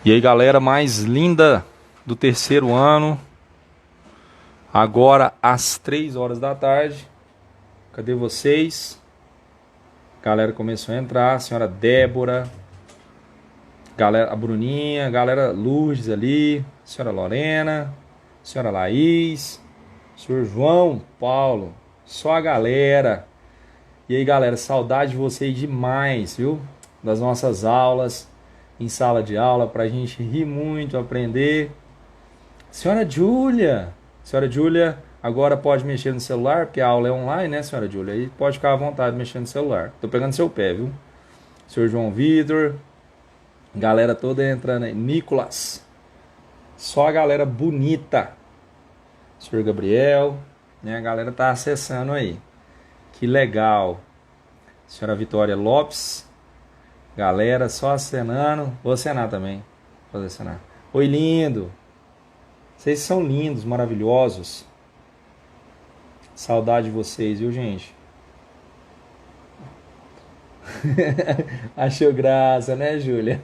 E aí, galera mais linda do terceiro ano, agora às 3 horas da tarde. Cadê vocês? A galera começou a entrar, a senhora Débora, galera, a Bruninha, a galera Lourdes ali, a senhora Lorena, a senhora Laís, o senhor João Paulo, só a galera. E aí, galera, saudade de vocês demais, viu? Das nossas aulas em sala de aula, pra gente rir muito, aprender. Senhora Júlia, agora pode mexer no celular, porque a aula é online, né, senhora Júlia? Aí pode ficar à vontade mexendo no celular. Tô pegando seu pé, viu? Senhor João Vitor, galera toda entrando aí. Nicolas, só a galera bonita. Senhor Gabriel, né? A galera tá acessando aí. Que legal. Senhora Vitória Lopes, galera só acenando. Vou acenar também. Vou acenar. Oi, lindo. Vocês são lindos, maravilhosos. Saudade de vocês, viu, gente? Achou graça, né, Júlia?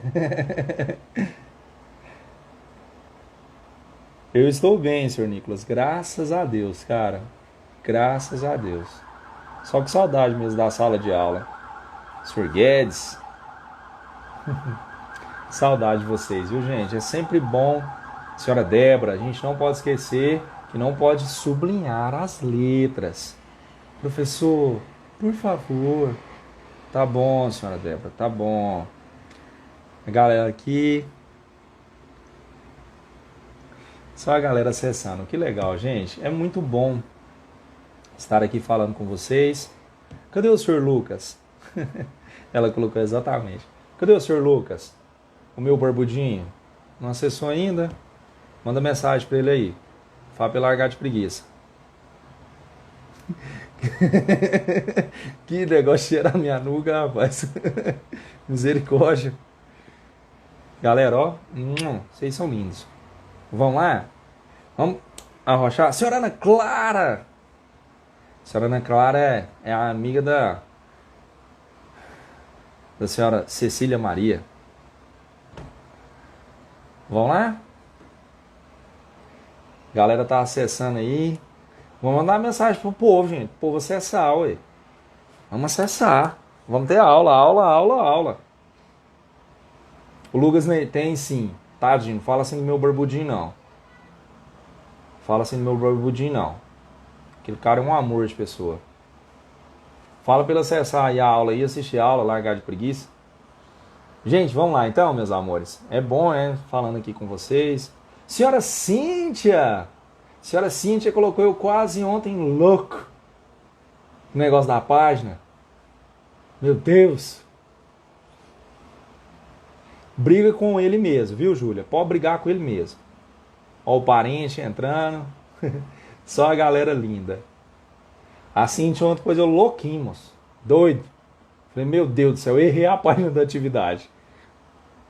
Eu estou bem, senhor Nicolas. Graças a Deus, cara. Graças a Deus. Só que saudade mesmo da sala de aula. Senhor Guedes. Saudade de vocês, viu, gente? É sempre bom. Senhora Débora, a gente não pode esquecer que não pode sublinhar as letras. Professor, por favor. Tá bom, senhora Débora, tá bom. A galera aqui. Só a galera acessando. Que legal, gente. É muito bom estar aqui falando com vocês. Cadê o senhor Lucas? Ela colocou exatamente. Cadê o senhor Lucas? O meu barbudinho? Não acessou ainda? Manda mensagem pra ele aí. Fala pra ele largar de preguiça. Que negócio cheirar minha nuca, rapaz. Misericórdia. Galera, ó. Vocês são lindos. Vamos lá? Vamos arrochar. Senhora Ana Clara. Senhora Ana Clara é a amiga da senhora Cecília Maria. Vamos lá? Galera tá acessando aí. Vamos mandar uma mensagem pro povo, gente. O povo acessar, ué. Vamos acessar. Vamos ter aula. O Lucas tem sim. Tadinho, não fala assim do meu barbudinho, não. Fala assim do meu barbudinho, não. Aquele cara é um amor de pessoa. Fala pra ele acessar aí a aula e assistir a aula, largar de preguiça. Gente, vamos lá então, meus amores. É bom, falando aqui com vocês. Senhora Cíntia! Senhora Cíntia colocou eu quase ontem louco no negócio da página. Meu Deus! Briga com ele mesmo, viu, Júlia? Pode brigar com ele mesmo. Ó o parente entrando. Só a galera linda. A Cíntia ontem pôs eu louquinho, moço. Doido. Falei, meu Deus do céu, eu errei a página da atividade.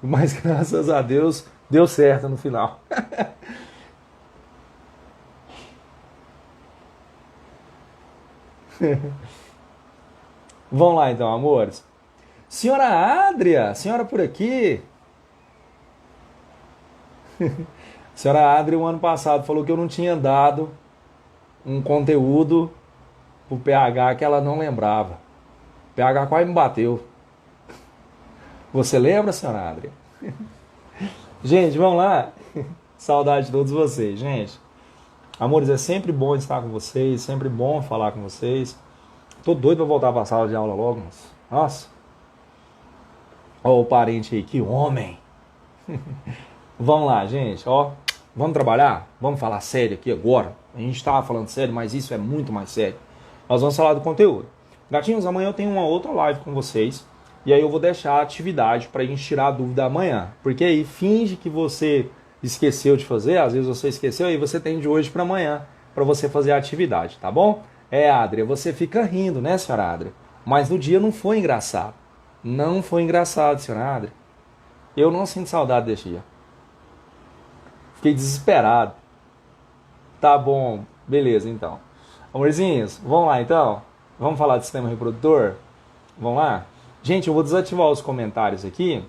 Mas graças a Deus, deu certo no final. Vamos lá então, amores. Senhora Adria, senhora por aqui. Senhora Adria, o ano passado, falou que eu não tinha dado um conteúdo pro PH que ela não lembrava. O PH quase me bateu. Você lembra, senhora Adria? Gente, vamos lá. Saudade de todos vocês, gente. Amores, é sempre bom estar com vocês, sempre bom falar com vocês. Tô doido pra voltar pra sala de aula logo, mas... Nossa. Ó o parente aí, que homem. Vamos lá, gente, ó. Vamos trabalhar? Vamos falar sério aqui agora. A gente tava falando sério, mas isso é muito mais sério. Nós vamos falar do conteúdo. Gatinhos, amanhã eu tenho uma outra live com vocês. E aí eu vou deixar a atividade pra gente tirar a dúvida amanhã. Porque aí finge que você esqueceu de fazer, às vezes você esqueceu, aí você tem de hoje pra amanhã pra você fazer a atividade, tá bom? Adria, você fica rindo, né, senhora Adria? Mas no dia não foi engraçado. Não foi engraçado, senhora Adria. Eu não sinto saudade desse dia. Fiquei desesperado. Tá bom, beleza então. Amorzinhos, vamos lá então? Vamos falar de sistema reprodutor? Vamos lá? Gente, eu vou desativar os comentários aqui.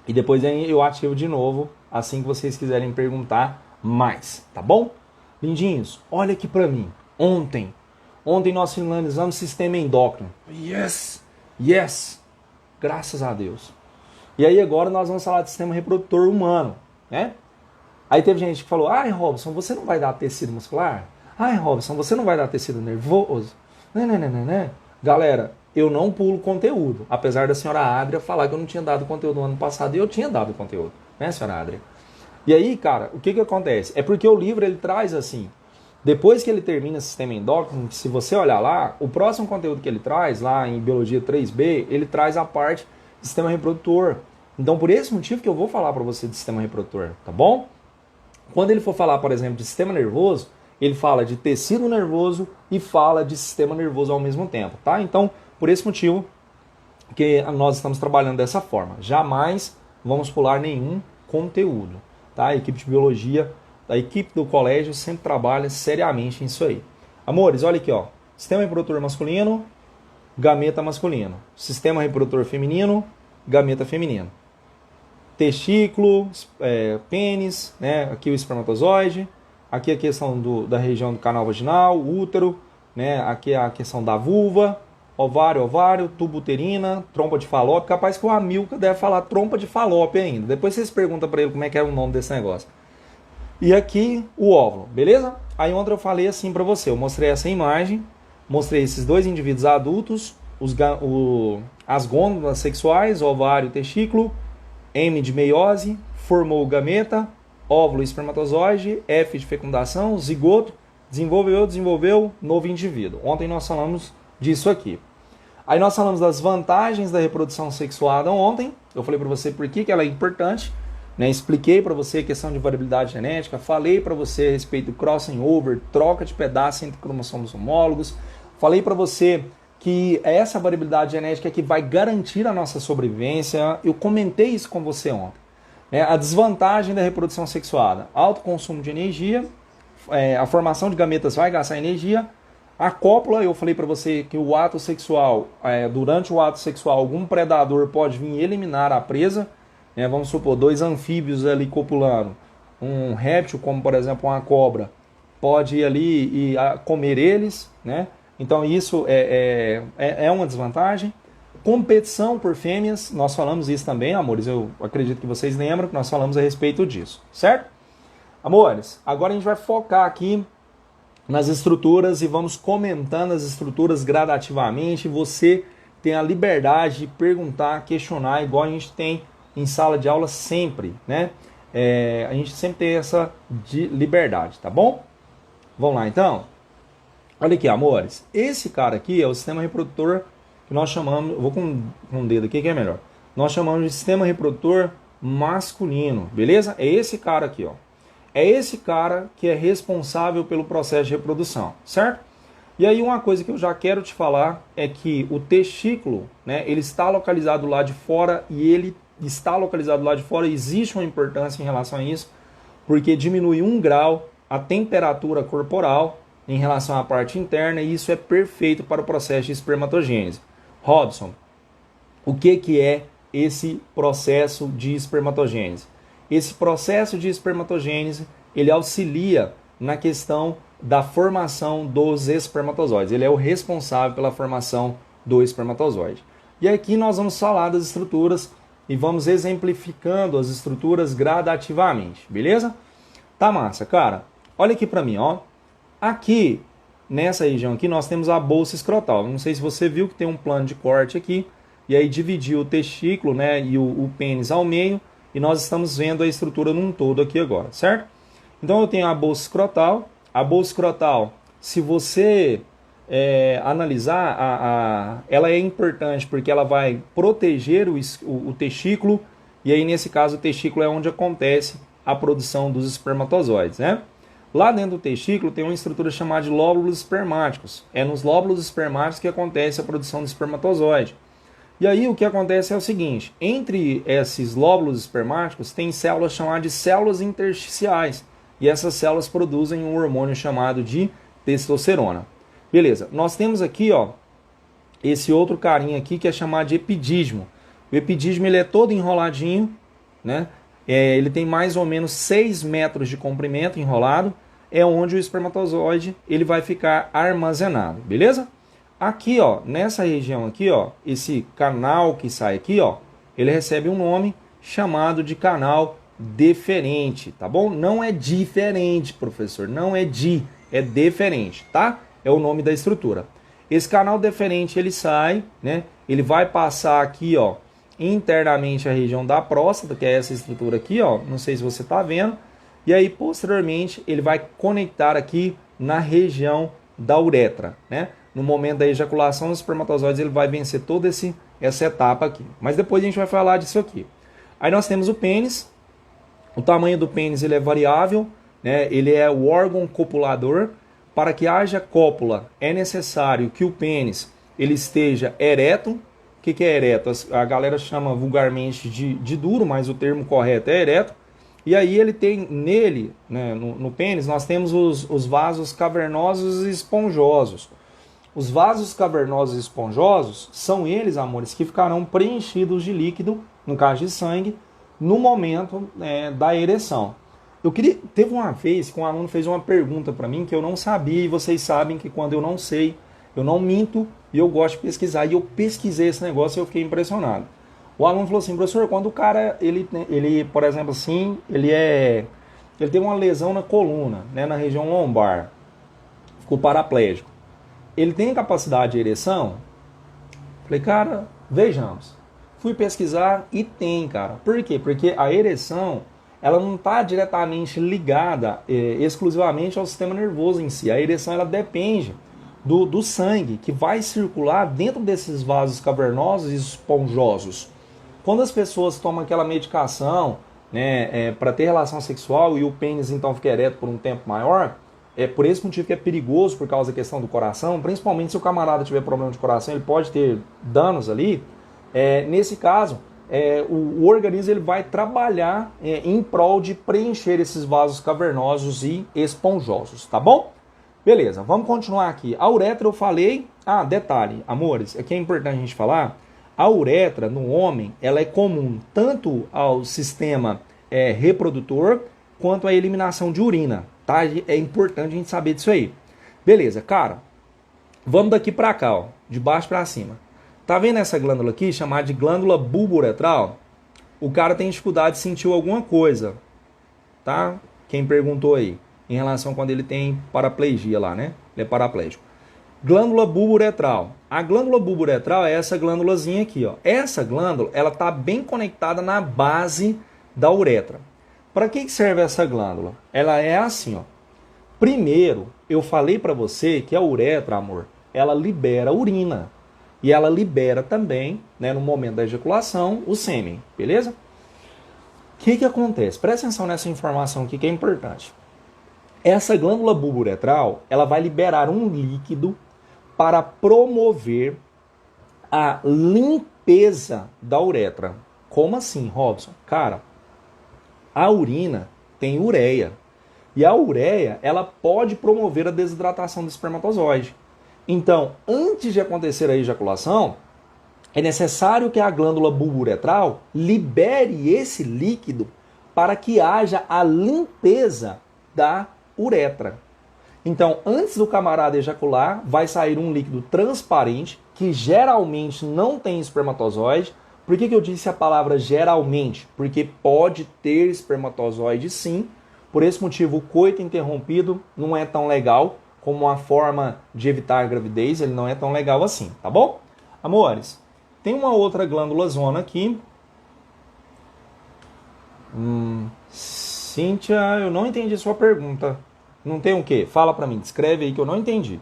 E depois eu ativo de novo, assim que vocês quiserem perguntar mais, tá bom? Lindinhos, olha aqui pra mim. Ontem nós finalizamos sistema endócrino. Yes! Yes! Graças a Deus. E aí agora nós vamos falar de sistema reprodutor humano, né? Aí teve gente que falou, ai Robson, você não vai dar tecido muscular? Ai Robson, você não vai dar tecido nervoso? Né? Galera, eu não pulo conteúdo, apesar da senhora Adria falar que eu não tinha dado conteúdo no ano passado, e eu tinha dado conteúdo, né, senhora Adria? E aí, cara, o que acontece? É porque o livro ele traz assim, depois que ele termina o sistema endócrino, se você olhar lá, o próximo conteúdo que ele traz, lá em Biologia 3B, ele traz a parte do sistema reprodutor. Então, por esse motivo que eu vou falar para você de sistema reprodutor, tá bom? Quando ele for falar, por exemplo, de sistema nervoso, ele fala de tecido nervoso e fala de sistema nervoso ao mesmo tempo, tá? Então, por esse motivo que nós estamos trabalhando dessa forma. Jamais vamos pular nenhum conteúdo, tá? A equipe de biologia, a equipe do colégio sempre trabalha seriamente nisso aí. Amores, olha aqui, ó. Sistema reprodutor masculino, gameta masculino. Sistema reprodutor feminino, gameta feminino. Testículo, pênis, né? Aqui o espermatozoide. Aqui a questão da região do canal vaginal, útero, né? Aqui a questão da vulva, ovário, tubo uterina, trompa de falópio. Capaz que o Amilcar deve falar trompa de falópio ainda. Depois vocês perguntam para ele como é que é o nome desse negócio. E aqui o óvulo, beleza? Aí ontem eu falei assim para você, eu mostrei essa imagem, mostrei esses dois indivíduos adultos, as glândulas sexuais, ovário e testículo, M de meiose, formou o gameta, óvulo e espermatozoide, F de fecundação, zigoto, desenvolveu, novo indivíduo. Ontem nós falamos disso aqui. Aí nós falamos das vantagens da reprodução sexuada ontem, eu falei para você por que ela é importante, né? Expliquei para você a questão de variabilidade genética, falei para você a respeito do crossing over, troca de pedaços entre cromossomos homólogos, falei para você que essa variabilidade genética é que vai garantir a nossa sobrevivência. Eu comentei isso com você ontem. A desvantagem da reprodução sexuada: alto consumo de energia, a formação de gametas vai gastar energia. A cópula, eu falei para você que o ato sexual, durante o ato sexual, algum predador pode vir eliminar a presa. Vamos supor, dois anfíbios ali copulando, um réptil, como por exemplo uma cobra, pode ir ali e comer eles, né? Então isso é uma desvantagem. Competição por fêmeas, nós falamos isso também, amores, eu acredito que vocês lembram que nós falamos a respeito disso, certo? Amores, agora a gente vai focar aqui nas estruturas e vamos comentando as estruturas gradativamente. Você tem a liberdade de perguntar, questionar, igual a gente tem em sala de aula sempre, né? A gente sempre tem essa liberdade, tá bom? Vamos lá então? Olha aqui, amores, esse cara aqui é o sistema reprodutor que nós chamamos, eu vou com um dedo aqui que é melhor, nós chamamos de sistema reprodutor masculino, beleza? É esse cara aqui, ó. É esse cara que é responsável pelo processo de reprodução, certo? E aí uma coisa que eu já quero te falar é que o testículo, né, ele está localizado lá de fora e ele está localizado lá de fora, existe uma importância em relação a isso, porque diminui 1 grau a temperatura corporal em relação à parte interna, e isso é perfeito para o processo de espermatogênese. Robson, o que é esse processo de espermatogênese? Esse processo de espermatogênese, ele auxilia na questão da formação dos espermatozoides. Ele é o responsável pela formação do espermatozoide. E aqui nós vamos falar das estruturas e vamos exemplificando as estruturas gradativamente, beleza? Tá massa, cara. Olha aqui para mim, ó. Aqui, nessa região aqui, nós temos a bolsa escrotal. Não sei se você viu que tem um plano de corte aqui, e aí dividiu o testículo, né, e o pênis ao meio, e nós estamos vendo a estrutura num todo aqui agora, certo? Então eu tenho a bolsa escrotal. A bolsa escrotal, se você analisar, ela é importante porque ela vai proteger o testículo, e aí nesse caso o testículo é onde acontece a produção dos espermatozoides, né? Lá dentro do testículo tem uma estrutura chamada de lóbulos espermáticos. É nos lóbulos espermáticos que acontece a produção do espermatozoide. E aí o que acontece é o seguinte: entre esses lóbulos espermáticos tem células chamadas de células intersticiais. E essas células produzem um hormônio chamado de testosterona. Beleza, nós temos aqui, ó, esse outro carinha aqui que é chamado de epidídimo. O epidídimo ele é todo enroladinho, né? Ele tem mais ou menos 6 metros de comprimento enrolado, é onde o espermatozoide ele vai ficar armazenado, beleza? Aqui, ó, nessa região aqui, ó, esse canal que sai aqui, ó, ele recebe um nome chamado de canal deferente, tá bom? Não é diferente, professor, não é é deferente, tá? É o nome da estrutura. Esse canal deferente ele sai, né? Ele vai passar aqui, ó, internamente a região da próstata, que é essa estrutura aqui, ó, não sei se você está vendo, e aí posteriormente ele vai conectar aqui na região da uretra, né? No momento da ejaculação, os espermatozoides ele vai vencer toda essa etapa aqui, mas depois a gente vai falar disso aqui. Aí nós temos o pênis, o tamanho do pênis ele é variável, né? Ele é o órgão copulador. Para que haja cópula é necessário que o pênis ele esteja ereto. O que é ereto? A galera chama vulgarmente de duro, mas o termo correto é ereto. E aí ele tem nele, né, no pênis, nós temos os vasos cavernosos e esponjosos. Os vasos cavernosos e esponjosos são eles, amores, que ficarão preenchidos de líquido, no caso de sangue, no momento da ereção. Teve uma vez que um aluno fez uma pergunta para mim que eu não sabia, e vocês sabem que quando eu não sei, eu não minto e eu gosto de pesquisar. E eu pesquisei esse negócio e eu fiquei impressionado. O aluno falou assim, professor, quando o cara, ele por exemplo assim, ele tem uma lesão na coluna, né, na região lombar, ficou paraplégico. Ele tem capacidade de ereção? Falei, cara, vejamos. Fui pesquisar e tem, cara. Por quê? Porque a ereção ela não está diretamente ligada exclusivamente ao sistema nervoso em si. A ereção ela depende do sangue que vai circular dentro desses vasos cavernosos e esponjosos. Quando as pessoas tomam aquela medicação, né, para ter relação sexual e o pênis então fica ereto por um tempo maior, é por esse motivo que é perigoso por causa da questão do coração, principalmente se o camarada tiver problema de coração, ele pode ter danos ali. Nesse caso, o organismo ele vai trabalhar em prol de preencher esses vasos cavernosos e esponjosos, tá bom? Beleza, vamos continuar aqui. A uretra eu falei, detalhe, amores, aqui é importante a gente falar, a uretra no homem, ela é comum tanto ao sistema reprodutor quanto à eliminação de urina, tá? É importante a gente saber disso aí. Beleza, cara, vamos daqui pra cá, ó, de baixo pra cima. Tá vendo essa glândula aqui, chamada de glândula bulbouretral? O cara tem dificuldade de sentir alguma coisa, tá? Quem perguntou aí, em relação a quando ele tem paraplegia lá, né? Ele é paraplégico. Glândula bulbouretral. A glândula bulbouretral é essa glândulazinha aqui, ó. Essa glândula, ela tá bem conectada na base da uretra. Para que serve essa glândula? Ela é assim, ó. Primeiro, eu falei para você que a uretra, amor, ela libera urina. E ela libera também, né, no momento da ejaculação, o sêmen, beleza? O que acontece? Presta atenção nessa informação aqui que é importante. Essa glândula bulbouretral, ela vai liberar um líquido para promover a limpeza da uretra. Como assim, Robson? Cara, a urina tem ureia. E a ureia, ela pode promover a desidratação do espermatozoide. Então, antes de acontecer a ejaculação, é necessário que a glândula bulbouretral libere esse líquido para que haja a limpeza da uretra. Então, antes do camarada ejacular, vai sair um líquido transparente, que geralmente não tem espermatozoide. Por que eu disse a palavra geralmente? Porque pode ter espermatozoide sim. Por esse motivo, o coito interrompido não é tão legal como uma forma de evitar a gravidez, ele não é tão legal assim, tá bom? Amores, tem uma outra glândula zona aqui. Cíntia, eu não entendi sua pergunta. Não tem o quê? Fala pra mim, descreve aí que eu não entendi.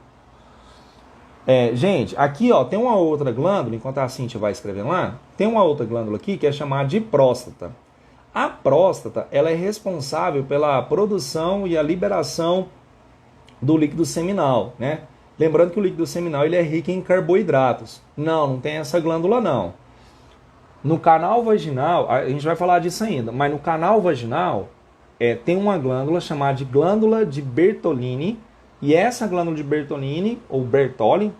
Gente, aqui ó, tem uma outra glândula, enquanto a Cíntia vai escrevendo lá, tem uma outra glândula aqui que é chamada de próstata. A próstata, ela é responsável pela produção e a liberação do líquido seminal, né? Lembrando que o líquido seminal ele é rico em carboidratos. Não tem essa glândula não. No canal vaginal, a gente vai falar disso ainda, mas no canal vaginal tem uma glândula chamada de glândula de Bertolini, e essa glândula de Bertolini, ou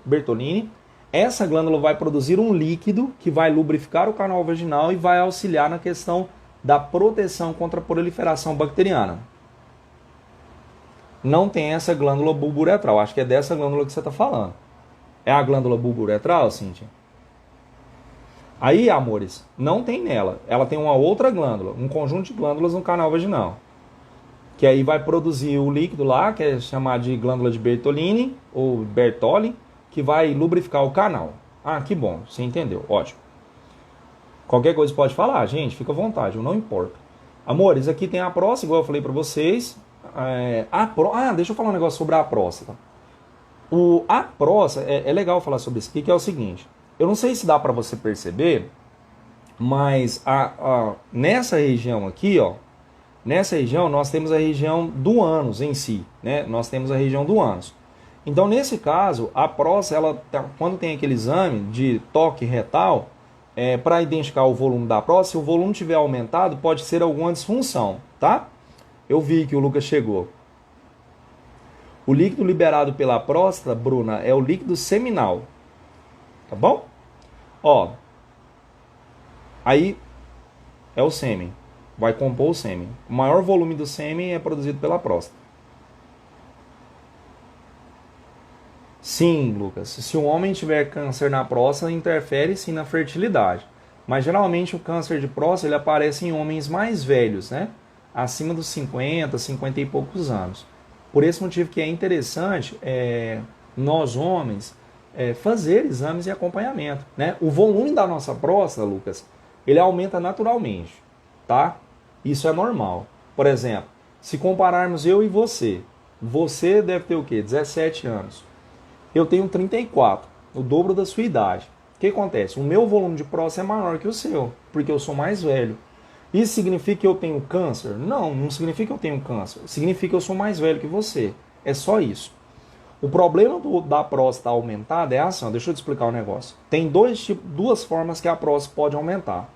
Bertolini, essa glândula vai produzir um líquido que vai lubrificar o canal vaginal e vai auxiliar na questão da proteção contra a proliferação bacteriana. Não tem essa glândula bulburetral. Acho que é dessa glândula que você está falando. É a glândula bulburetral, Cíntia? Aí, amores, não tem nela. Ela tem uma outra glândula, um conjunto de glândulas no canal vaginal. Que aí vai produzir o líquido lá, que é chamado de glândula de Bertolini, ou Bertolli, que vai lubrificar o canal. Ah, que bom, você entendeu, ótimo. Qualquer coisa pode falar, gente, fica à vontade, eu não importo. Amores, aqui tem a próstata, igual eu falei pra vocês. Deixa eu falar um negócio sobre a próstata. A próstata, é legal falar sobre isso aqui, que é o seguinte. Eu não sei se dá pra você perceber, mas nessa região aqui, ó, nessa região nós temos a região do ânus em si, né? Nós temos a região do ânus. Então, nesse caso, a próstata, quando tem aquele exame de toque retal, para identificar o volume da próstata, se o volume tiver aumentado, pode ser alguma disfunção, tá? Eu vi que o Lucas chegou. O líquido liberado pela próstata, Bruna, é o líquido seminal. Tá bom? Ó. Aí é o sêmen. Vai compor o sêmen. O maior volume do sêmen é produzido pela próstata. Sim, Lucas. Se um homem tiver câncer na próstata, interfere sim na fertilidade. Mas geralmente o câncer de próstata ele aparece em homens mais velhos, né? Acima dos 50, 50 e poucos anos. Por esse motivo que é interessante nós homens fazer exames e acompanhamento, né? O volume da nossa próstata, Lucas, ele aumenta naturalmente, tá? Isso é normal. Por exemplo, se compararmos eu e você deve ter o quê? 17 anos. Eu tenho 34, o dobro da sua idade. O que acontece? O meu volume de próstata é maior que o seu, porque eu sou mais velho. Isso significa que eu tenho câncer? Não, não significa que eu tenho câncer. Significa que eu sou mais velho que você. É só isso. O problema da próstata aumentada é assim, deixa eu te explicar um negócio. Tem duas formas que a próstata pode aumentar.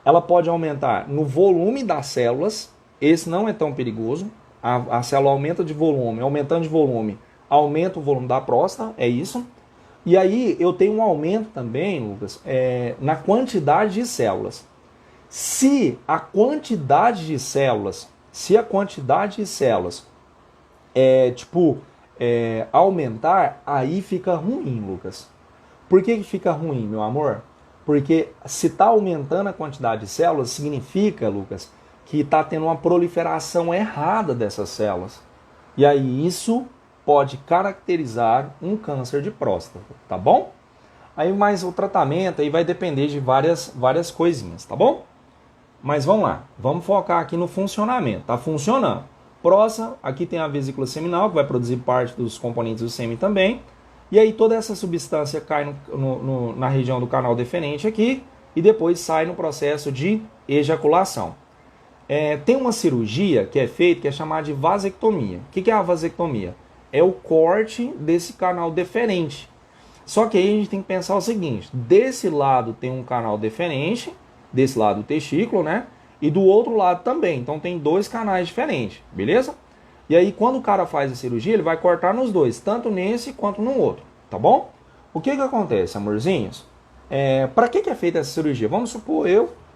Ela pode aumentar no volume das células, esse não é tão perigoso. A célula aumenta de volume, aumentando de volume, aumenta o volume da próstata, é isso. E aí eu tenho um aumento também, Lucas, na quantidade de células. Se a quantidade de células aumentar, aí fica ruim, Lucas. Por que fica ruim, meu amor? Porque se está aumentando a quantidade de células, significa, Lucas, que está tendo uma proliferação errada dessas células. E aí isso pode caracterizar um câncer de próstata, tá bom? Aí mais o tratamento aí vai depender de várias coisinhas, tá bom? Mas vamos lá, vamos focar aqui no funcionamento. Tá funcionando. Próstata, aqui tem a vesícula seminal, que vai produzir parte dos componentes do sêmen também. E aí toda essa substância cai na região do canal deferente aqui e depois sai no processo de ejaculação. Tem uma cirurgia que é feita, que é chamada de vasectomia. O que é a vasectomia? É o corte desse canal deferente. Só que aí a gente tem que pensar o seguinte, desse lado tem um canal deferente, desse lado o testículo, né? E do outro lado também. Então tem dois canais diferentes, beleza? E aí quando o cara faz a cirurgia, ele vai cortar nos dois, tanto nesse quanto no outro, tá bom? O que acontece, amorzinhos? Para que é feita essa cirurgia? Vamos supor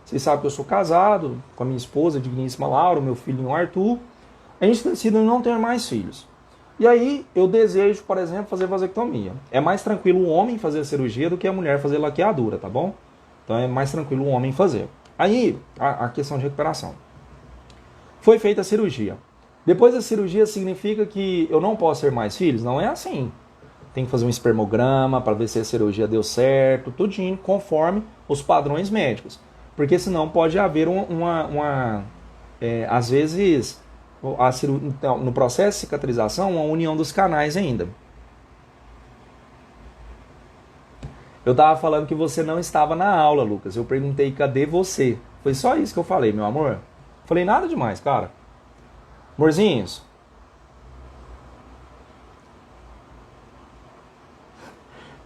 vocês sabem que eu sou casado com a minha esposa, a digníssima Laura, o meu filhinho Arthur. A gente decide não ter mais filhos. E aí eu desejo, por exemplo, fazer vasectomia. É mais tranquilo o homem fazer a cirurgia do que a mulher fazer laqueadura, tá bom? Então é mais tranquilo o homem fazer. Aí, a questão de recuperação. Foi feita a cirurgia. Depois da cirurgia significa que eu não posso ter mais filhos? Não é assim. Tem que fazer um espermograma para ver se a cirurgia deu certo, tudinho, conforme os padrões médicos. Porque senão pode haver às vezes, no processo de cicatrização, uma união dos canais ainda. Eu estava falando que você não estava na aula, Lucas. Eu perguntei, cadê você? Foi só isso que eu falei, meu amor. Falei nada demais, cara. Amorzinhos.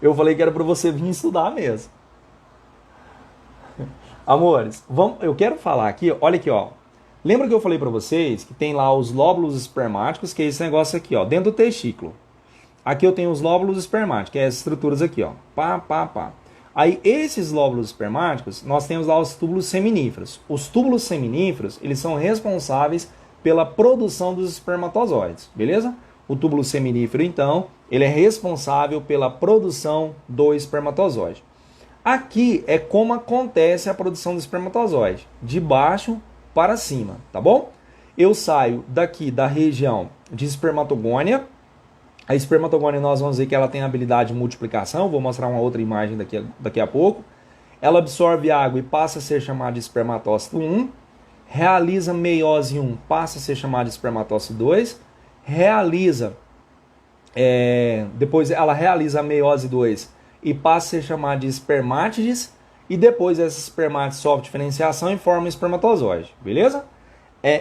Eu falei que era para você vir estudar mesmo. Amores, eu quero falar aqui, olha aqui, ó. Lembra que eu falei para vocês que tem lá os lóbulos espermáticos, que é esse negócio aqui, ó, dentro do testículo. Aqui eu tenho os lóbulos espermáticos, que é as estruturas aqui, ó. Pá. Aí esses lóbulos espermáticos, nós temos lá os túbulos seminíferos. Os túbulos seminíferos, eles são responsáveis pela produção dos espermatozoides, beleza? O túbulo seminífero, então, ele é responsável pela produção do espermatozoide. Aqui é como acontece a produção do espermatozoide, de baixo para cima, tá bom? Eu saio daqui da região de espermatogônia. A espermatogônia nós vamos ver que ela tem a habilidade de multiplicação, vou mostrar uma outra imagem daqui a pouco. Ela absorve água e passa a ser chamada de espermatócito 1, realiza meiose 1, passa a ser chamada de espermatócito 2, depois ela realiza a meiose 2 e passa a ser chamada de espermátides, e depois essa espermátide sofre diferenciação e forma um espermatozoide, beleza?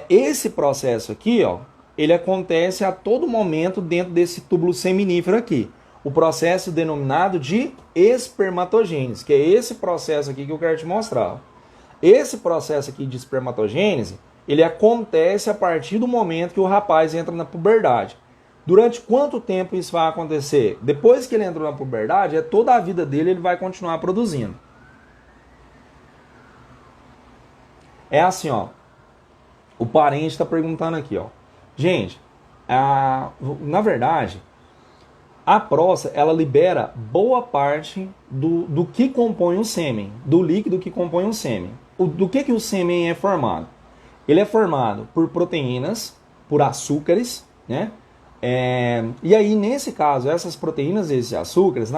Esse processo aqui, ó, ele acontece a todo momento dentro desse túbulo seminífero aqui. O processo denominado de espermatogênese, que é esse processo aqui que eu quero te mostrar. Esse processo aqui de espermatogênese, ele acontece a partir do momento que o rapaz entra na puberdade. Durante quanto tempo isso vai acontecer? Depois que ele entrou na puberdade, toda a vida dele ele vai continuar produzindo. É assim, ó. O parente está perguntando aqui, ó. Gente, na verdade, a próstata, ela libera boa parte do que compõe o sêmen, do líquido que compõe o sêmen. Do que o sêmen é formado? Ele é formado por proteínas, por açúcares, né? E aí, nesse caso, essas proteínas e esses açúcares,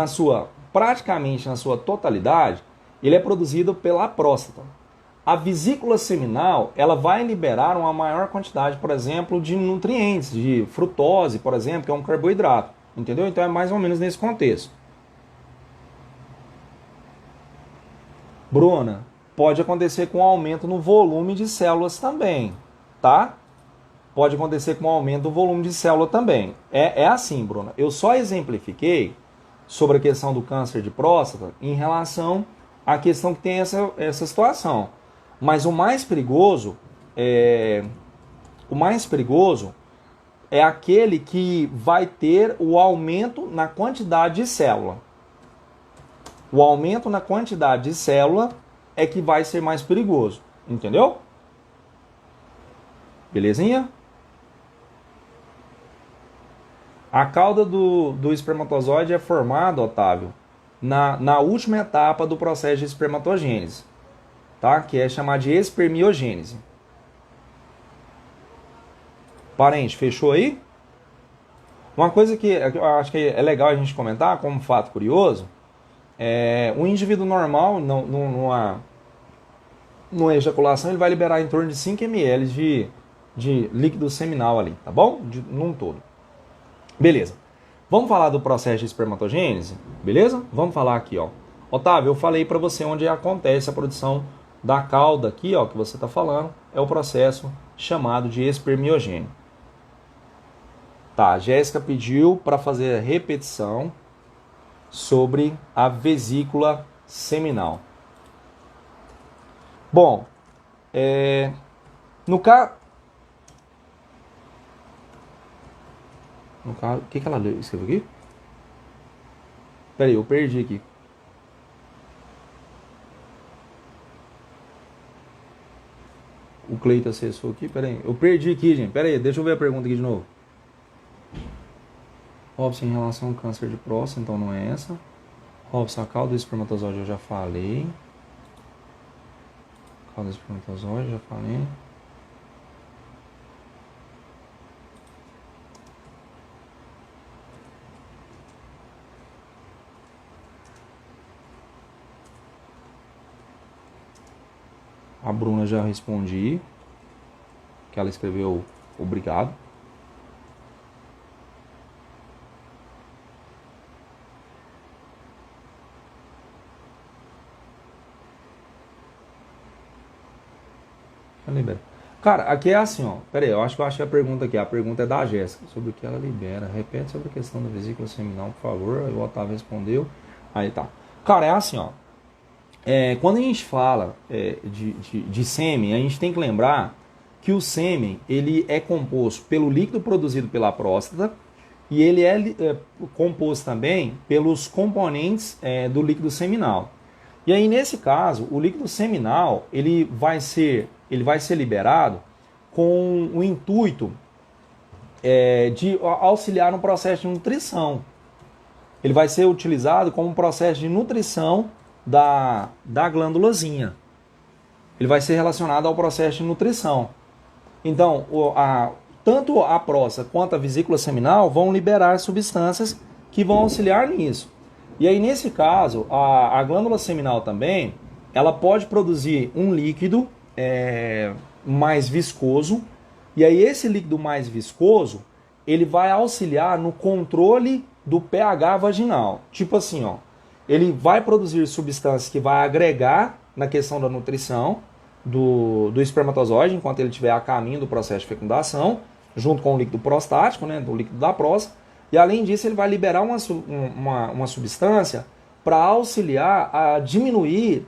praticamente na sua totalidade, ele é produzido pela próstata. A vesícula seminal, ela vai liberar uma maior quantidade, por exemplo, de nutrientes, de frutose, por exemplo, que é um carboidrato. Entendeu? Então é mais ou menos nesse contexto. Bruna, pode acontecer com aumento no volume de células também, tá? Pode acontecer com aumento do volume de célula também. É assim, Bruna. Eu só exemplifiquei sobre a questão do câncer de próstata em relação à questão que tem essa situação. Mas o mais perigoso é aquele que vai ter o aumento na quantidade de célula. O aumento na quantidade de célula é que vai ser mais perigoso. Entendeu? Belezinha? A cauda do espermatozoide é formada, Otávio, na última etapa do processo de espermatogênese, tá? Que é chamada de espermiogênese. Parente, fechou aí? Uma coisa que eu acho que é legal a gente comentar, como fato curioso, um indivíduo normal, numa ejaculação, ele vai liberar em torno de 5 ml de líquido seminal ali, tá bom? Num todo. Beleza. Vamos falar do processo de espermatogênese? Beleza? Vamos falar aqui, ó. Otávio, eu falei para você onde acontece a produção da cauda aqui, ó, que você está falando, é o processo chamado de espermiogênese. Tá, a Jéssica pediu para fazer a repetição sobre a vesícula seminal. Bom, no caso, o que ela escreveu aqui? Peraí, eu perdi aqui. O Cleiton acessou aqui, peraí. Eu perdi aqui, gente. Peraí, deixa eu ver a pergunta aqui de novo. Robson, em relação ao câncer de próstata, então não é essa. Robson, a cauda do espermatozoide eu já falei. Cauda do espermatozoide, já falei. A Bruna já respondi, que ela escreveu obrigado. Cara, aqui é assim, ó. Pera aí, eu acho que a pergunta aqui, a pergunta é da Jéssica, sobre o que ela libera. Repete sobre a questão da vesícula seminal, por favor. Aí o Otávio respondeu. Aí tá. Cara, é assim, ó. Quando a gente fala de sêmen, a gente tem que lembrar que o sêmen ele é composto pelo líquido produzido pela próstata e ele é composto também pelos componentes do líquido seminal. E aí, nesse caso, o líquido seminal ele vai ser liberado com o intuito de auxiliar no processo de nutrição. Ele vai ser utilizado como um processo de nutrição da glândulazinha. Ele vai ser relacionado ao processo de nutrição. Então, tanto a próstata quanto a vesícula seminal vão liberar substâncias que vão auxiliar nisso. E aí, nesse caso, a glândula seminal também, ela pode produzir um líquido mais viscoso. E aí, esse líquido mais viscoso, ele vai auxiliar no controle do pH vaginal. Tipo assim, ó, ele vai produzir substâncias que vai agregar na questão da nutrição do espermatozoide, enquanto ele estiver a caminho do processo de fecundação, junto com o líquido prostático, né, do líquido da próstata. E além disso, ele vai liberar uma substância para auxiliar a diminuir,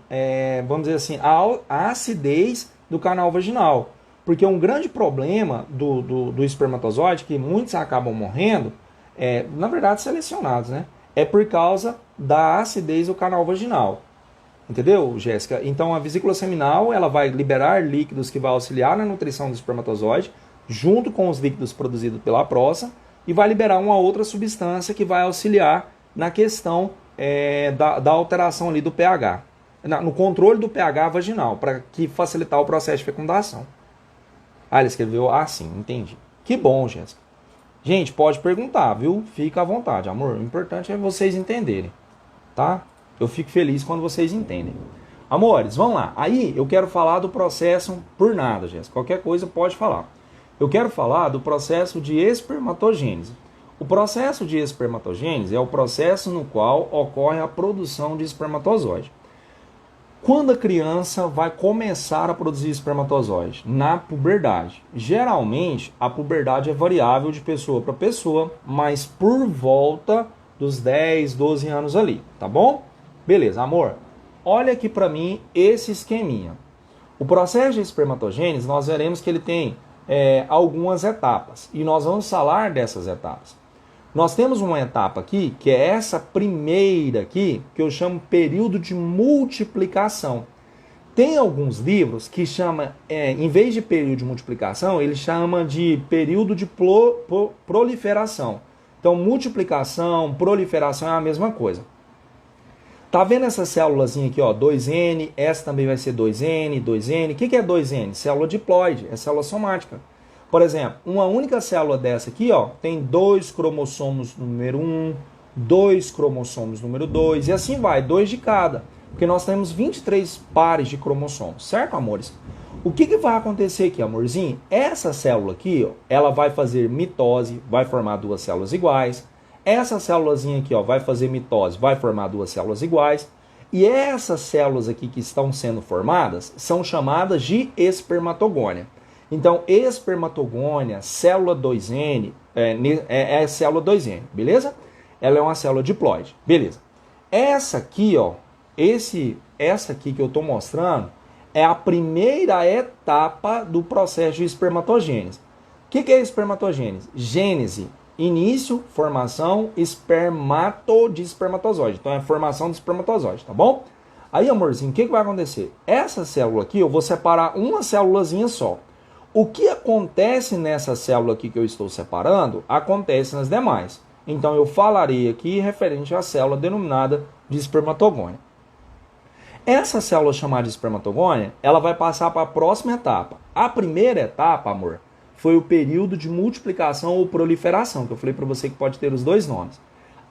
vamos dizer assim, a acidez do canal vaginal. Porque um grande problema do espermatozoide, que muitos acabam morrendo, na verdade selecionados, né, é por causa da acidez do canal vaginal. Entendeu, Jéssica? Então a vesícula seminal ela vai liberar líquidos que vai auxiliar na nutrição do espermatozoide, junto com os líquidos produzidos pela próstata, e vai liberar uma outra substância que vai auxiliar na questão da alteração ali do pH, no controle do pH vaginal, para facilitar o processo de fecundação. Ah, ele escreveu assim, entendi. Que bom, Jéssica. Gente, pode perguntar, viu? Fica à vontade, amor. O importante é vocês entenderem, tá? Eu fico feliz quando vocês entendem. Amores, vamos lá. Aí eu quero falar do processo por nada, Jéssica. Qualquer coisa pode falar. Eu quero falar do processo de espermatogênese. O processo de espermatogênese é o processo no qual ocorre a produção de espermatozoide. Quando a criança vai começar a produzir espermatozoide? Na puberdade. Geralmente, a puberdade é variável de pessoa para pessoa, mas por volta dos 10, 12 anos ali, tá bom? Beleza, amor. Olha aqui para mim esse esqueminha. O processo de espermatogênese, nós veremos que ele tem algumas etapas. E nós vamos falar dessas etapas. Nós temos uma etapa aqui, que é essa primeira aqui, que eu chamo período de multiplicação. Tem alguns livros que chamam, em vez de período de multiplicação, ele chama de período de proliferação. Então, multiplicação, proliferação é a mesma coisa. Tá vendo essa célulazinha aqui, ó, 2N, essa também vai ser 2N, 2N. O que é 2N? Célula diploide, é célula somática. Por exemplo, uma única célula dessa aqui, ó, tem 2 cromossomos número 1, 2 cromossomos número 2, e assim vai, 2 de cada. Porque nós temos 23 pares de cromossomos, certo, amores? O que vai acontecer aqui, amorzinho? Essa célula aqui, ó, ela vai fazer mitose, vai formar 2 células iguais. Essa célulazinha aqui, ó, vai fazer mitose, vai formar 2 células iguais. E essas células aqui que estão sendo formadas são chamadas de espermatogônia. Então, espermatogônia, célula 2N, é célula 2N, beleza? Ela é uma célula diploide, beleza. Essa aqui, ó, essa aqui que eu estou mostrando, é a primeira etapa do processo de espermatogênese. O que é espermatogênese? Gênese, início, formação, de espermatozoide. Então, é a formação do espermatozoide, tá bom? Aí, amorzinho, o que vai acontecer? Essa célula aqui, eu vou separar uma célulazinha só. O que acontece nessa célula aqui que eu estou separando, acontece nas demais. Então, eu falarei aqui referente à célula denominada de espermatogônia. Essa célula chamada de espermatogônia, ela vai passar para a próxima etapa. A primeira etapa, amor, foi o período de multiplicação ou proliferação, que eu falei para você que pode ter os dois nomes.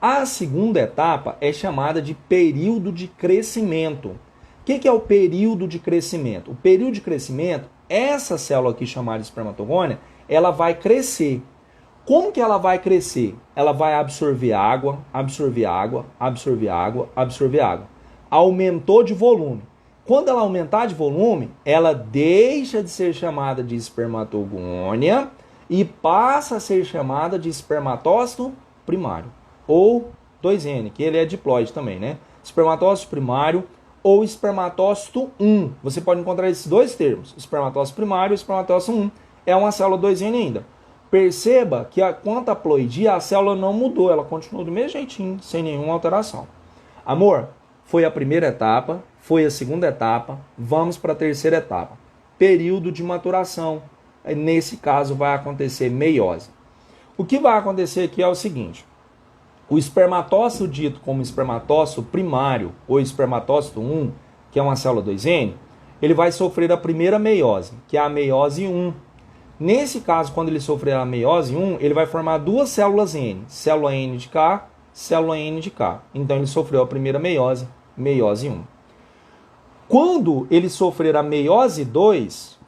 A segunda etapa é chamada de período de crescimento. O que é o período de crescimento? O período de crescimento, essa célula aqui chamada de espermatogônia, ela vai crescer. Como que ela vai crescer? Ela vai absorver água, absorver água, absorver água, absorver água. Aumentou de volume. Quando ela aumentar de volume, ela deixa de ser chamada de espermatogônia e passa a ser chamada de espermatócito primário. Ou 2N, que ele é diploide também, né? Espermatócito primário ou espermatócito 1. Você pode encontrar esses dois termos, espermatócito primário e espermatócito 1. É uma célula 2N ainda. Perceba que quanto à ploidia, a célula não mudou, ela continuou do mesmo jeitinho, sem nenhuma alteração. Amor, foi a primeira etapa, foi a segunda etapa, vamos para a terceira etapa. Período de maturação. Nesse caso vai acontecer meiose. O que vai acontecer aqui é o seguinte: o espermatócito dito como espermatócito primário ou espermatócito 1, que é uma célula 2N, ele vai sofrer a primeira meiose, que é a meiose 1. Nesse caso, quando ele sofrer a meiose 1, ele vai formar duas células N, célula N de cá, célula N de cá. Então ele sofreu a primeira meiose, meiose 1. Quando ele sofrer a meiose 2,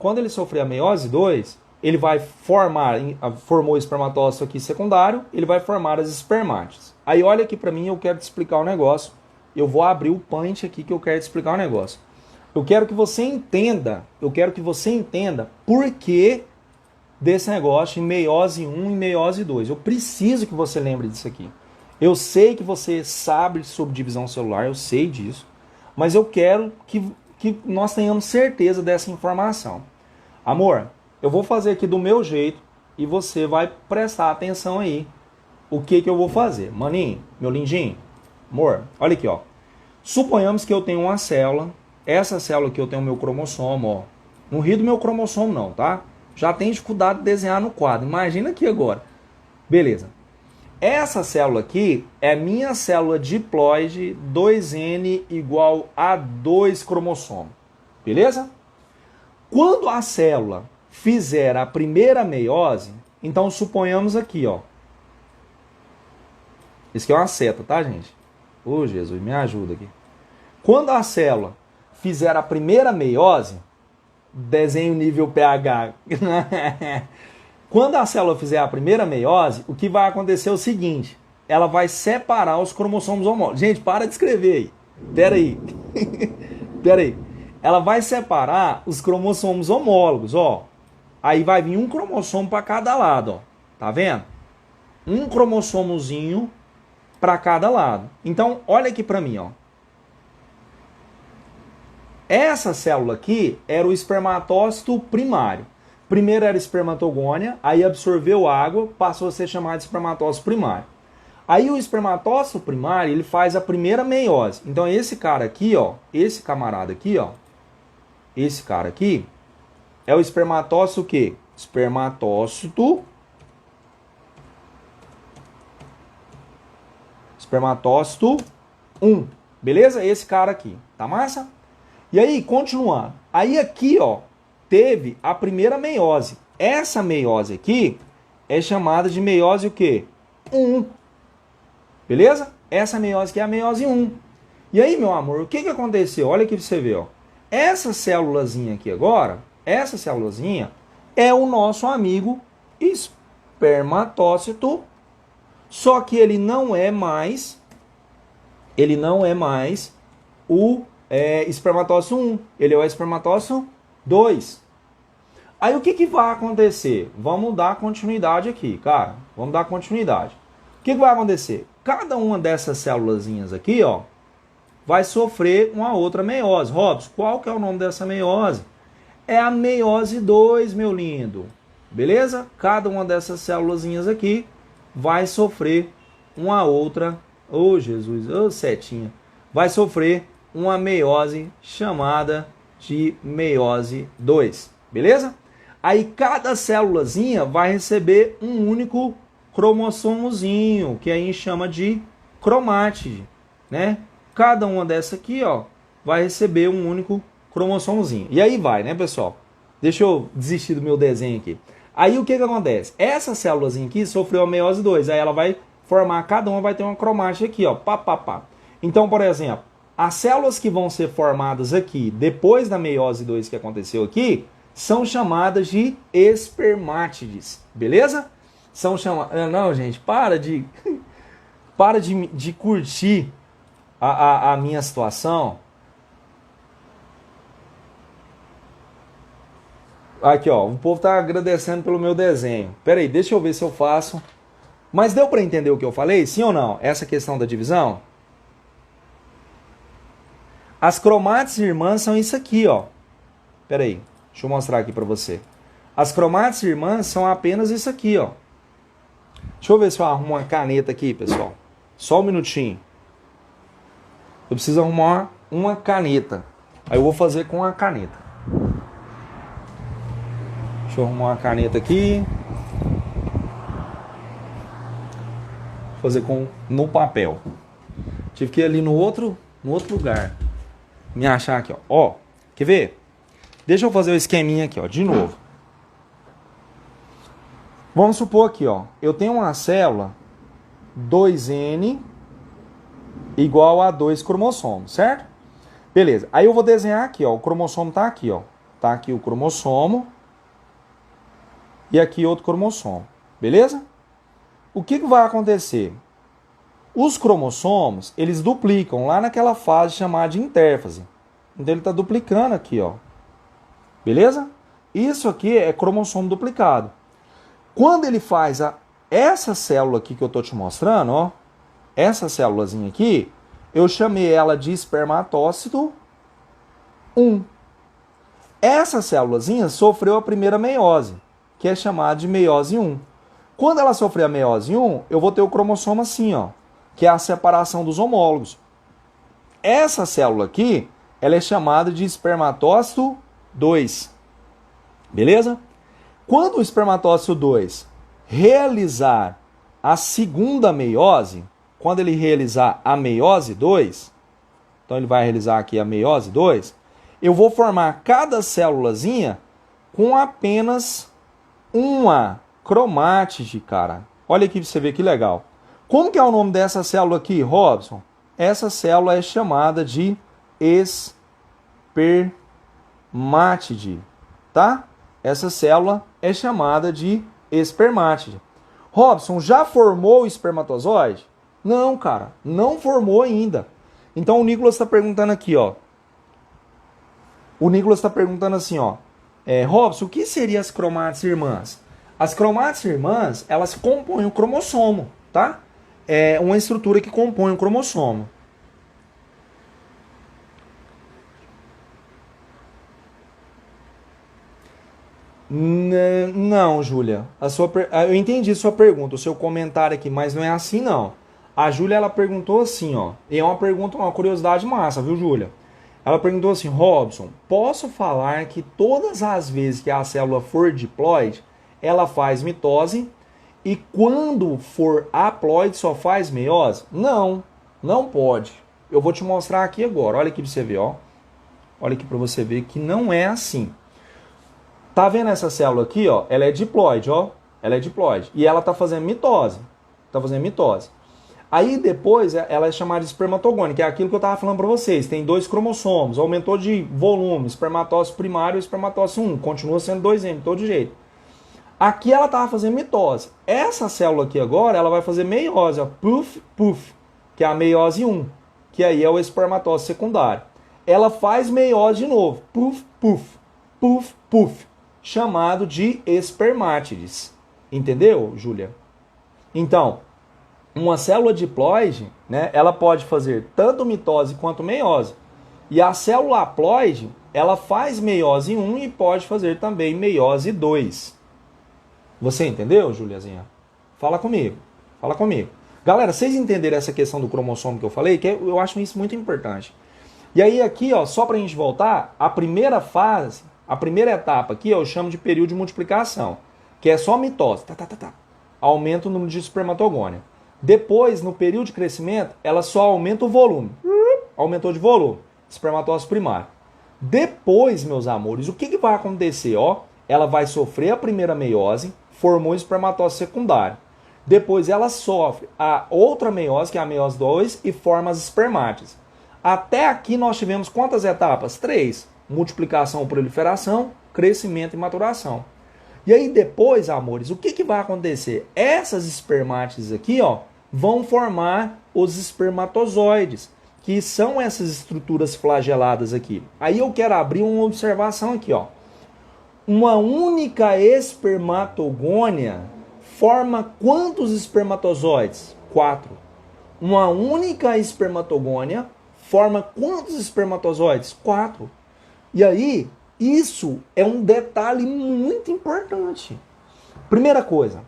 ele vai formou o espermatócito aqui secundário, ele vai formar as espermátides. Aí olha aqui para mim, eu quero te explicar um negócio. Eu vou abrir o punch aqui que eu quero te explicar um negócio. Eu quero que você entenda por que desse negócio em meiose 1 e meiose 2. Eu preciso que você lembre disso aqui. Eu sei que você sabe sobre divisão celular, eu sei disso, mas eu quero que nós tenhamos certeza dessa informação. Amor, eu vou fazer aqui do meu jeito e você vai prestar atenção aí. O que eu vou fazer? Maninho, meu lindinho, amor, olha aqui, ó. Suponhamos que eu tenho uma célula, essa célula aqui eu tenho o meu cromossomo, ó. Não ri do meu cromossomo não, tá? Já tem dificuldade de desenhar no quadro, imagina aqui agora. Beleza. Essa célula aqui é minha célula diploide 2N igual a 2 cromossomo. Beleza? Quando a célula fizer a primeira meiose, então suponhamos aqui, ó. Isso aqui é uma seta, tá, gente? Ô, Jesus, me ajuda aqui. Quando a célula fizer a primeira meiose, desenho nível pH. Quando a célula fizer a primeira meiose, o que vai acontecer é o seguinte: ela vai separar os cromossomos homólogos. Gente, para de escrever aí. Pera aí. Ela vai separar os cromossomos homólogos, ó. Aí vai vir um cromossomo para cada lado, ó. Tá vendo? Um cromossomozinho para cada lado. Então, olha aqui para mim, ó. Essa célula aqui era o espermatócito primário. Primeiro era espermatogônia, aí absorveu água, passou a ser chamado de espermatócito primário. Aí o espermatócito primário, ele faz a primeira meiose. Então esse cara aqui, ó, esse camarada aqui, ó, esse cara aqui é o espermatócito o quê? Espermatócito 1. Beleza? Esse cara aqui. Tá massa? E aí, continuando. Aí aqui, ó, teve a primeira meiose. Essa meiose aqui é chamada de meiose o quê? 1. Beleza? Essa meiose aqui é a meiose 1. E aí, meu amor, o que aconteceu? Olha aqui pra você ver, ó. Essa célulazinha aqui agora, essa célulazinha é o nosso amigo espermatócito, só que ele não é mais o espermatócito 1, ele é o espermatócito 2. Aí o que vai acontecer? Vamos dar continuidade aqui, cara. Vamos dar continuidade. O que vai acontecer? Cada uma dessas célulazinhas aqui, ó, vai sofrer uma outra meiose. Robson, qual que é o nome dessa meiose? É a meiose 2, meu lindo. Beleza? Cada uma dessas célulazinhas aqui vai sofrer uma outra... Ô, Jesus, ô, setinha. Vai sofrer uma meiose chamada de meiose 2. Beleza? Aí cada célulazinha vai receber um único cromossomozinho, que aí chama de cromátide, né? Cada uma dessa aqui, ó, vai receber um único cromossomozinho. E aí vai, né, pessoal? Deixa eu desistir do meu desenho aqui. Aí o que acontece? Essa célulazinha aqui sofreu a meiose 2, aí ela vai formar, cada uma vai ter uma cromátide aqui, ó, pá. Então, por exemplo, as células que vão ser formadas aqui, depois da meiose 2 que aconteceu aqui, são chamadas de espermátides, beleza? São chamadas... Não, gente, para de curtir a minha situação. Aqui, ó, o povo tá agradecendo pelo meu desenho. Pera aí, deixa eu ver se eu faço. Mas deu para entender o que eu falei? Sim ou não? Essa questão da divisão? As cromátides irmãs são isso aqui, ó. Pera aí, deixa eu mostrar aqui para você. As cromátides irmãs são apenas isso aqui, ó. Deixa eu ver se eu arrumo uma caneta aqui, pessoal. Só um minutinho. Eu preciso arrumar uma uma caneta. Aí eu vou fazer com a caneta. Deixa eu arrumar uma caneta aqui. Vou fazer no papel. Tive que ir ali no outro lugar. Me achar aqui, ó. Ó, quer ver? Deixa eu fazer o esqueminha aqui, ó, de novo. Vamos supor aqui, ó. Eu tenho uma célula 2N igual a 2 cromossomos, certo? Beleza. Aí eu vou desenhar aqui, ó. O cromossomo tá aqui, ó. Tá aqui o cromossomo. E aqui outro cromossomo. Beleza? O que vai acontecer? Os cromossomos, eles duplicam lá naquela fase chamada de intérfase. Então ele está duplicando aqui, ó. Beleza? Isso aqui é cromossomo duplicado. Quando ele faz essa célula aqui que eu estou te mostrando, ó, essa célulazinha aqui, eu chamei ela de espermatócito 1. Essa célulazinha sofreu a primeira meiose, que é chamada de meiose 1. Quando ela sofrer a meiose 1, eu vou ter o cromossomo assim, ó, que é a separação dos homólogos. Essa célula aqui, ela é chamada de espermatócito 2. Beleza? Quando o espermatócito 2 realizar a segunda meiose, quando ele realizar a meiose 2, então ele vai realizar aqui a meiose 2, eu vou formar cada célulazinha com apenas uma cromátide, cara. Olha aqui pra você ver que legal. Como que é o nome dessa célula aqui, Robson? Essa célula é chamada de espermátide, tá? Essa célula é chamada de espermátide. Robson, já formou o espermatozoide? Não, cara, não formou ainda. Então o Nicolas está perguntando aqui, ó. O Nicolas está perguntando assim, ó. Robson, o que seriam as cromátides irmãs? As cromátides irmãs, elas compõem o cromossomo, tá? É uma estrutura que compõe o cromossomo. Não, Júlia. Eu entendi sua pergunta, o seu comentário aqui, mas não é assim, não. A Júlia, ela perguntou assim, ó. E é uma pergunta, uma curiosidade massa, viu, Júlia? Ela perguntou assim, Robson, posso falar que todas as vezes que a célula for diploide, ela faz mitose, e quando for haploide só faz meiose? Não, não pode. Eu vou te mostrar aqui agora. Olha aqui pra você ver, ó. Olha aqui pra você ver que não é assim. Tá vendo essa célula aqui, ó? Ela é diploide, ó. Ela é diploide. E ela tá fazendo mitose. Tá fazendo mitose. Aí depois ela é chamada de espermatogônia, que é aquilo que eu tava falando pra vocês. Tem 2 cromossomos, aumentou de volume, espermatócito primário e espermatócito 1. Continua sendo 2M, de todo jeito. Aqui ela tava fazendo mitose. Essa célula aqui agora, ela vai fazer meiose, ó. Puf, puf. Que é a meiose 1. Que aí é o espermatócito secundário. Ela faz meiose de novo. Puf, puf. Puf, puf. Chamado de espermátides. Entendeu, Júlia? Então, uma célula diploide, né, ela pode fazer tanto mitose quanto meiose. E a célula haploide, ela faz meiose 1 e pode fazer também meiose 2. Você entendeu, Juliazinha? Fala comigo. Fala comigo. Galera, vocês entenderam essa questão do cromossomo que eu falei? Que eu acho isso muito importante. E aí aqui, ó, só pra gente voltar, a primeira fase, a primeira etapa aqui, eu chamo de período de multiplicação, que é só mitose. Aumenta o número de espermatogônia. Depois, no período de crescimento, ela só aumenta o volume. Aumentou de volume. Espermatócito primário. Depois, meus amores, o que vai acontecer? Ó, ela vai sofrer a primeira meiose, formou o espermatócito secundário. Depois ela sofre a outra meiose, que é a meiose 2, e forma as espermátides. Até aqui nós tivemos quantas etapas? 3. Multiplicação, proliferação, crescimento e maturação. E aí depois, amores, o que vai acontecer? Essas espermátides aqui, ó, vão formar os espermatozoides, que são essas estruturas flageladas aqui. Aí eu quero abrir uma observação aqui, ó. Uma única espermatogônia forma quantos espermatozoides? 4. Uma única espermatogônia forma quantos espermatozoides? 4. E aí, isso é um detalhe muito importante. Primeira coisa,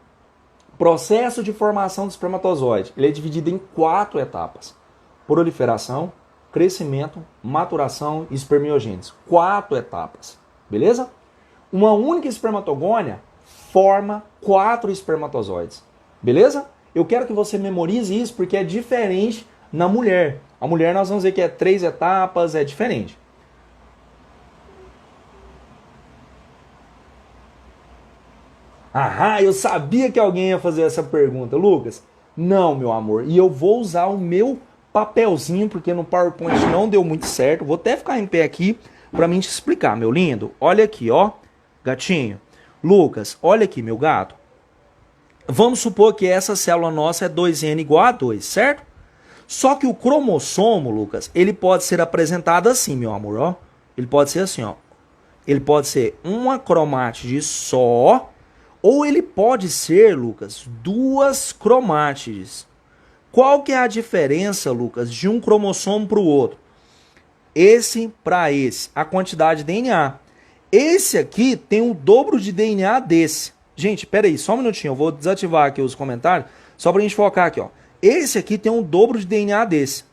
processo de formação do espermatozoide. Ele é dividido em 4 etapas. Proliferação, crescimento, maturação e espermiogênese. 4 etapas, beleza? Uma única espermatogônia forma 4 espermatozoides, beleza? Eu quero que você memorize isso porque é diferente na mulher. A mulher nós vamos ver que é 3 etapas, é diferente. Ah, eu sabia que alguém ia fazer essa pergunta, Lucas. Não, meu amor. E eu vou usar o meu papelzinho, porque no PowerPoint não deu muito certo. Vou até ficar em pé aqui para mim te explicar, meu lindo. Olha aqui, ó, gatinho. Lucas, olha aqui, meu gato. Vamos supor que essa célula nossa é 2N igual a 2, certo? Só que o cromossomo, Lucas, ele pode ser apresentado assim, meu amor, ó. Ele pode ser assim, ó. Ele pode ser uma cromátide só, ou ele pode ser, Lucas, 2 cromátides. Qual que é a diferença, Lucas, de um cromossomo para o outro? Esse para esse, a quantidade de DNA. Esse aqui tem o dobro de DNA desse. Gente, pera aí, só um minutinho, eu vou desativar aqui os comentários, só para a gente focar aqui, ó. Esse aqui tem o dobro de DNA desse.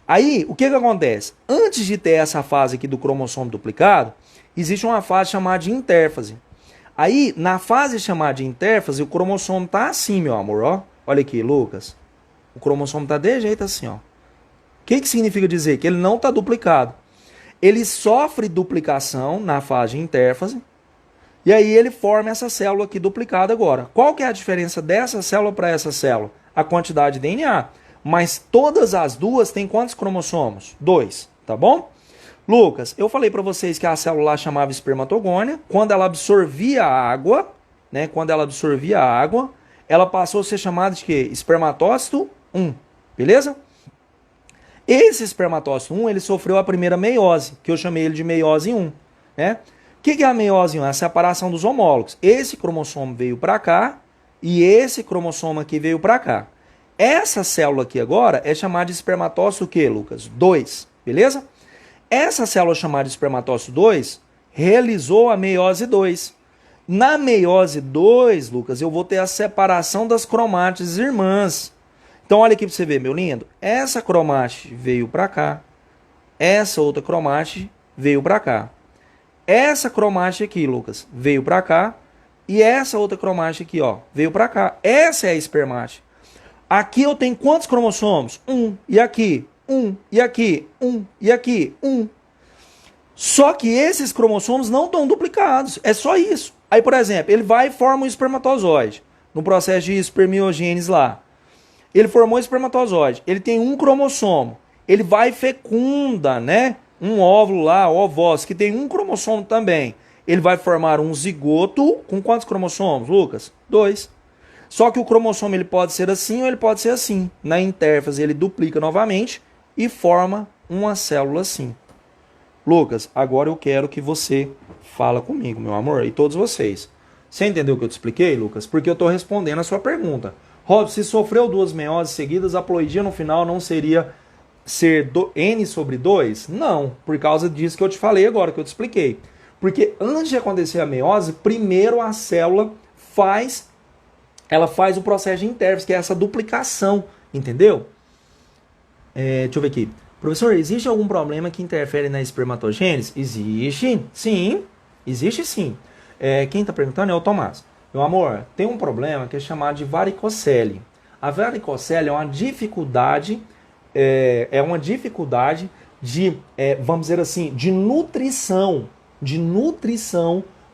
Aí, o que que acontece? Antes de ter essa fase aqui do cromossomo duplicado, existe uma fase chamada de intérfase. Aí, na fase chamada de intérfase, o cromossomo tá assim, meu amor, ó. Olha aqui, Lucas. O cromossomo tá de jeito assim, ó. O que que significa dizer? Que ele não tá duplicado. Ele sofre duplicação na fase de intérfase, e aí ele forma essa célula aqui duplicada agora. Qual que é a diferença dessa célula para essa célula? A quantidade de DNA. Mas todas as duas têm quantos cromossomos? 2, tá bom? Lucas, eu falei para vocês que a célula lá chamava espermatogônia. Quando ela absorvia a água, né? Quando ela absorvia a água, ela passou a ser chamada de quê? Espermatócito 1, beleza? Esse espermatócito 1, ele sofreu a primeira meiose, que eu chamei ele de meiose 1, né? O que é a meiose 1? É a separação dos homólogos. Esse cromossomo veio para cá e esse cromossomo aqui veio para cá. Essa célula aqui agora é chamada de espermatócito o quê, Lucas? 2, beleza? Essa célula chamada de espermatócito 2 realizou a meiose 2. Na meiose 2, Lucas, eu vou ter a separação das cromátides irmãs. Então olha aqui para você ver, meu lindo. Essa cromátide veio para cá. Essa outra cromátide veio para cá. Essa cromátide aqui, Lucas, veio para cá. E essa outra cromátide aqui, ó, veio para cá. Essa é a espermátide. Aqui eu tenho quantos cromossomos? 1. E aqui? 1. E aqui? 1. E aqui? 1. Só que esses cromossomos não estão duplicados. É só isso. Aí, por exemplo, ele vai e forma um espermatozoide. No processo de espermiogênese lá. Ele formou um espermatozoide. Ele tem um cromossomo. Ele vai e fecunda, né? Um óvulo lá, ovócito, que tem um cromossomo também. Ele vai formar um zigoto com quantos cromossomos, Lucas? 2. Só que o cromossomo ele pode ser assim ou ele pode ser assim. Na intérfase ele duplica novamente e forma uma célula assim. Lucas, agora eu quero que você fala comigo, meu amor, e todos vocês. Você entendeu o que eu te expliquei, Lucas? Porque eu estou respondendo a sua pergunta. Rob, se sofreu 2 meioses seguidas, a ploidia no final não seria ser N sobre 2? Não, por causa disso que eu te falei agora, que eu te expliquei. Porque antes de acontecer a meiose, primeiro a célula faz o processo de intérfase, que é essa duplicação, entendeu? Deixa eu ver aqui. Professor, existe algum problema que interfere na espermatogênese? Existe, sim. Existe sim. Quem está perguntando é o Tomás. Meu amor, tem um problema que é chamado de varicocele. A varicocele é uma dificuldade, de, vamos dizer assim, de nutrição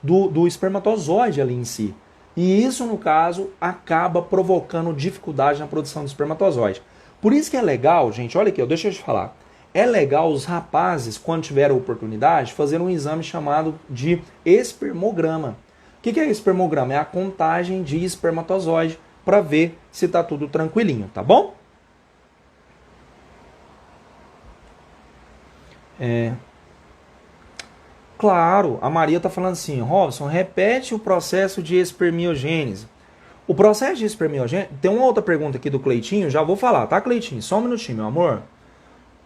do espermatozoide ali em si. E isso, no caso, acaba provocando dificuldade na produção do espermatozoide. Por isso que é legal, gente, olha aqui, deixa eu te falar. É legal os rapazes, quando tiverem oportunidade, fazer um exame chamado de espermograma. O que é espermograma? É a contagem de espermatozoide para ver se está tudo tranquilinho, tá bom? Claro, a Maria está falando assim, Robson, repete o processo de espermiogênese. O processo de espermiogênese... Tem uma outra pergunta aqui do Cleitinho, já vou falar, tá, Cleitinho? Só um minutinho, meu amor.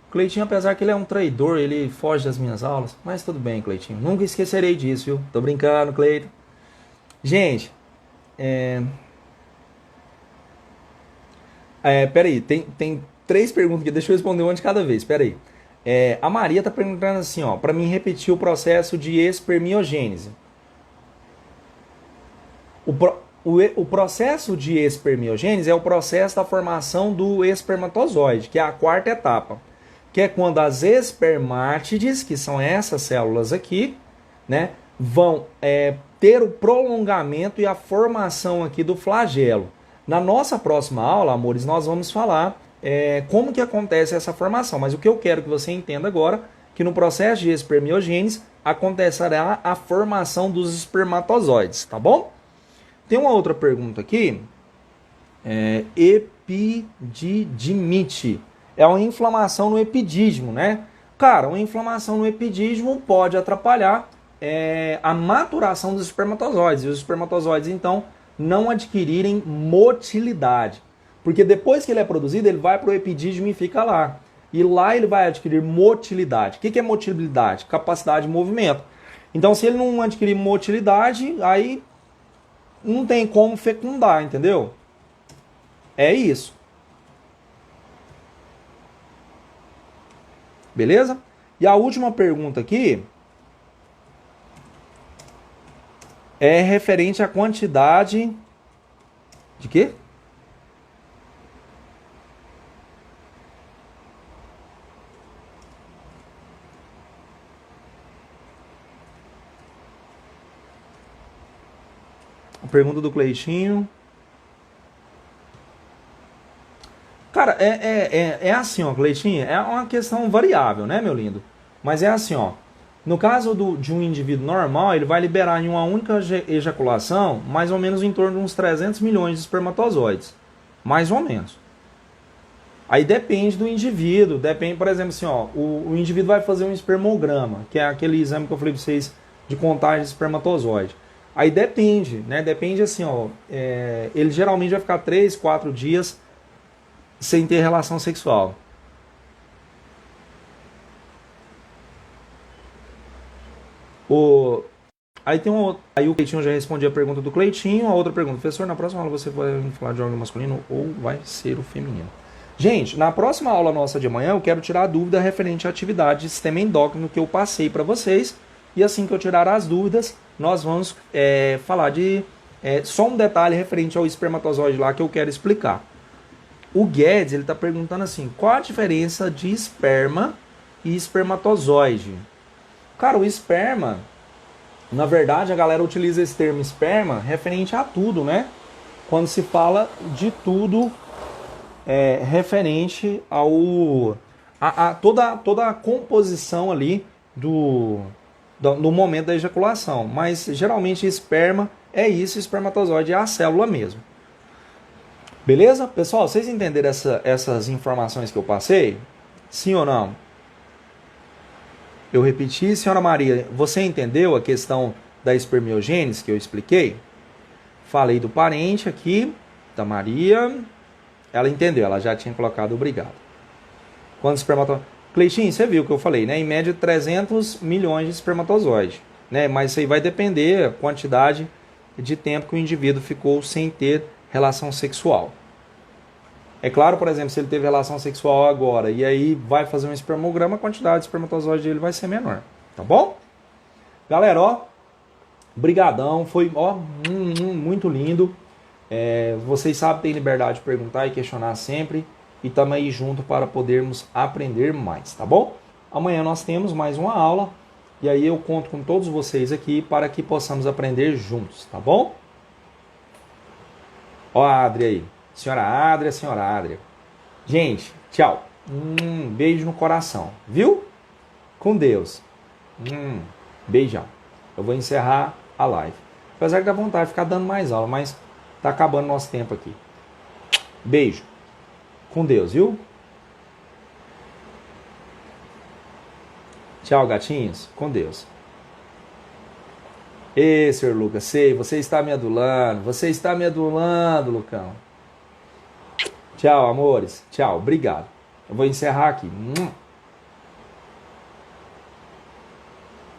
O Cleitinho, apesar que ele é um traidor, ele foge das minhas aulas, mas tudo bem, Cleitinho. Nunca esquecerei disso, viu? Tô brincando, Cleiton. Gente, peraí, tem 3 perguntas aqui, deixa eu responder uma de cada vez, peraí. A Maria está perguntando assim, ó, para mim repetir o processo de espermiogênese. O processo de espermiogênese é o processo da formação do espermatozoide, que é a quarta etapa, que é quando as espermátides, que são essas células aqui, né, vão ter o prolongamento e a formação aqui do flagelo. Na nossa próxima aula, amores, nós vamos falar como que acontece essa formação, mas o que eu quero que você entenda agora, que no processo de espermiogênese acontecerá a formação dos espermatozoides, tá bom? Tem uma outra pergunta aqui, epididimite, é uma inflamação no epidídimo, né? Cara, uma inflamação no epidídimo pode atrapalhar a maturação dos espermatozoides, e os espermatozoides, então, não adquirirem motilidade. Porque depois que ele é produzido, ele vai para o epidídimo e fica lá. E lá ele vai adquirir motilidade. O que é motilidade? Capacidade de movimento. Então, se ele não adquirir motilidade, aí não tem como fecundar, entendeu? É isso. Beleza? E a última pergunta aqui é referente à quantidade de quê? A pergunta do Cleitinho. Cara, é assim, ó, Cleitinho, é uma questão variável, né, meu lindo? Mas é assim, ó. No caso de um indivíduo normal, ele vai liberar em uma única ejaculação mais ou menos em torno de uns 300 milhões de espermatozoides. Mais ou menos. Aí depende do indivíduo. Depende, por exemplo, assim, ó, o indivíduo vai fazer um espermograma, que é aquele exame que eu falei pra vocês de contagem de espermatozoide. Aí depende, né? Depende assim, ó. Ele geralmente vai ficar 3, 4 dias sem ter relação sexual. Aí aí o Cleitinho já respondia a pergunta do Cleitinho. A outra pergunta, professor, na próxima aula você vai falar de órgão masculino ou vai ser o feminino? Gente, na próxima aula nossa de amanhã eu quero tirar a dúvida referente à atividade de sistema endócrino que eu passei para vocês. E assim que eu tirar as dúvidas, nós vamos falar de só um detalhe referente ao espermatozoide lá que eu quero explicar. O Guedes, ele está perguntando assim, qual a diferença de esperma e espermatozoide? Cara, o esperma, na verdade, a galera utiliza esse termo esperma referente a tudo, né? Quando se fala de tudo referente a toda a composição ali no momento da ejaculação. Mas, geralmente, esperma é isso, espermatozoide é a célula mesmo. Beleza? Pessoal, vocês entenderam essas informações que eu passei? Sim ou não? Eu repeti, senhora Maria, você entendeu a questão da espermiogênese que eu expliquei? Falei do parente aqui, da Maria. Ela entendeu, ela já tinha colocado obrigado. Quantos espermatozoides? Cleitinho, você viu o que eu falei, né? Em média 300 milhões de espermatozoides. Né? Mas isso aí vai depender da quantidade de tempo que o indivíduo ficou sem ter relação sexual. É claro, por exemplo, se ele teve relação sexual agora e aí vai fazer um espermograma, a quantidade de espermatozoide dele vai ser menor. Tá bom? Galera, ó, brigadão, foi muito lindo. Vocês sabem, tem liberdade de perguntar e questionar sempre. E estamos aí junto para podermos aprender mais, tá bom? Amanhã nós temos mais uma aula. E aí eu conto com todos vocês aqui para que possamos aprender juntos, tá bom? Ó a Adri aí. Senhora Adria. Gente, tchau. Beijo no coração. Viu? Com Deus. Beijão. Eu vou encerrar a live. Apesar que dá vontade de ficar dando mais aula, mas tá acabando nosso tempo aqui. Beijo. Com Deus, viu? Tchau, gatinhos. Com Deus. Ê, senhor Lucas, sei, você está me adulando. Você está me adulando, Lucão. Tchau, amores. Tchau, obrigado. Eu vou encerrar aqui.